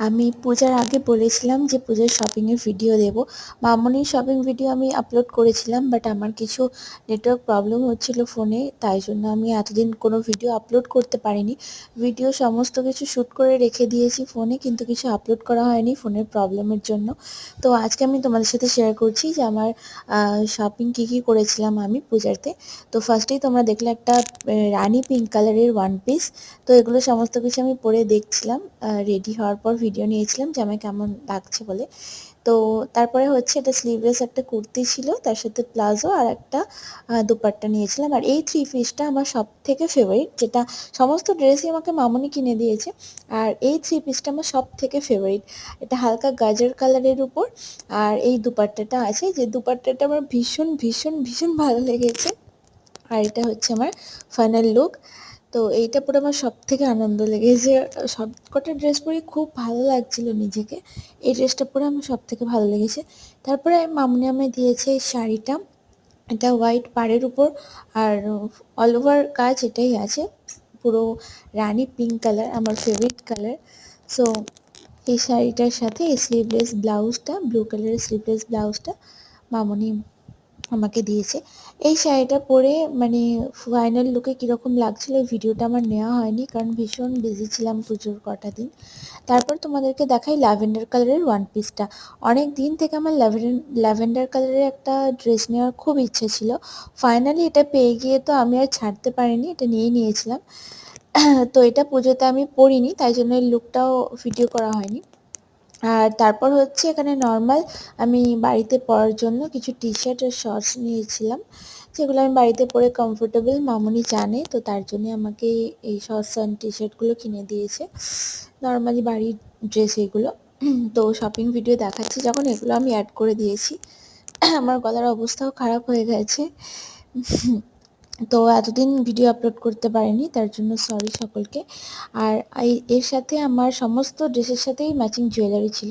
আমি পূজার আগে বলেছিলাম যে পূজার শপিংয়ের ভিডিও দেব। মামনির শপিং ভিডিও আমি আপলোড করেছিলাম, বাট আমার কিছু নেটওয়ার্ক প্রবলেম হচ্ছিল ফোনে, তাই জন্য আমি এতদিন কোনো ভিডিও আপলোড করতে পারিনি। ভিডিও সমস্ত কিছু শ্যুট করে রেখে দিয়েছি ফোনে, কিন্তু কিছু আপলোড করা হয়নি ফোনের প্রবলেমের জন্য। তো আজকে আমি তোমাদের সাথে শেয়ার করছি যে আমার শপিং কী করেছিলাম আমি পূজাতে। তো ফার্স্টেই তোমরা দেখলে একটা রানি পিঙ্ক কালারের ওয়ান পিস। তো এগুলো সমস্ত কিছু আমি পরে দেখছিলাম, রেডি হওয়ার পর ভিডিও নিয়েছিলাম যে আমায় কেমন লাগছে বলে। তো তারপরে হচ্ছে এটা স্লিভলেস একটা কুর্তি ছিল, তার সাথে প্লাজো আর একটা দুপাট্টা নিয়েছিলাম। আর এই থ্রি পিসটা আমার সব থেকে ফেভারিট, যেটা সমস্ত ড্রেসই আমাকে মামনি কিনে দিয়েছে, আর এই থ্রি পিসটা আমার সব থেকে ফেভারিট। এটা হালকা গাজর কালারের উপর, আর এই দুপাট্টাটা আছে, যে দুপাট্টাটা আমার ভীষণ ভীষণ ভীষণ ভালো লেগেছে। আর এটা হচ্ছে আমার ফাইনাল লুক। তো এইটা পরে আমার সবথেকে আনন্দ লেগেছে। সবকটা ড্রেস পরে খুব ভালো লাগছিল নিজেকে। এই ড্রেসটা পরে আমার সবথেকে ভালো লেগেছে। তারপরে মামনি আমায় দিয়েছে এই শাড়িটা। এটা হোয়াইট পাড়ের উপর, আর অল ওভার কাজ এটাই আছে। পুরো রানি পিঙ্ক কালার, আমার ফেভারিট কালার। সো এই শাড়িটার সাথে এই স্লিভলেস ব্লাউজটা, ব্লু কালারের স্লিভলেস ব্লাউজটা মামনি আমাকে দিয়েছে। এই শাড়িটা পরে মানে ফাইনাল লুকে কীরকম লাগছিল এই ভিডিওটা আমার নেওয়া হয়নি, কারণ ভীষণ বিজি ছিলাম পুজোর কটা দিন। তারপর তোমাদেরকে দেখাই ল্যাভেন্ডার কালারের ওয়ান পিসটা। অনেক দিন থেকে আমার ল্যাভেন্ডার কালারের একটা ড্রেস নেওয়ার খুব ইচ্ছে ছিল। ফাইনালি এটা পেয়ে গিয়ে তো আমি আর ছাড়তে পারিনি, এটা নিয়েছিলাম। তো এটা পুজোতে আমি পরিনি, তাই জন্য এই লুকটাও ভিডিও করা হয়নি। আর তারপর হচ্ছে এখানে নর্মাল আমি বাড়িতে পরার জন্য কিছু টি শার্ট আর শর্টস নিয়েছিলাম, যেগুলো আমি বাড়িতে পরে কমফোর্টেবল। মামনি জানে, তো তার জন্যে আমাকে এই শর্টস অ্যান্ড টি শার্টগুলো কিনে দিয়েছে। নর্মালি বাড়ির ড্রেস এগুলো। তো শপিং ভিডিও দেখাচ্ছি যখন, এগুলো আমি অ্যাড করে দিয়েছি। আমার গলার অবস্থাও খারাপ হয়ে গেছে। তো এতদিন ভিডিও আপলোড করতে পারিনি, তার জন্য সরি সকলকে। আর এর সাথে আমার সমস্ত ড্রেসের সাথেই ম্যাচিং জুয়েলারি ছিল।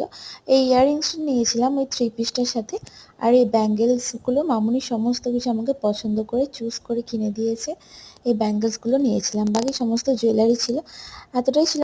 এই ইয়াররিংসটা নিয়েছিলাম ওই থ্রি পিসটার সাথে, আর এই ব্যাঙ্গেলসগুলো মামনি সমস্ত কিছু আমাকে পছন্দ করে চুজ করে কিনে দিয়েছে। এই ব্যাঙ্গেলসগুলো নিয়েছিলাম, বাকি সমস্ত জুয়েলারি ছিল। এতটাই ছিল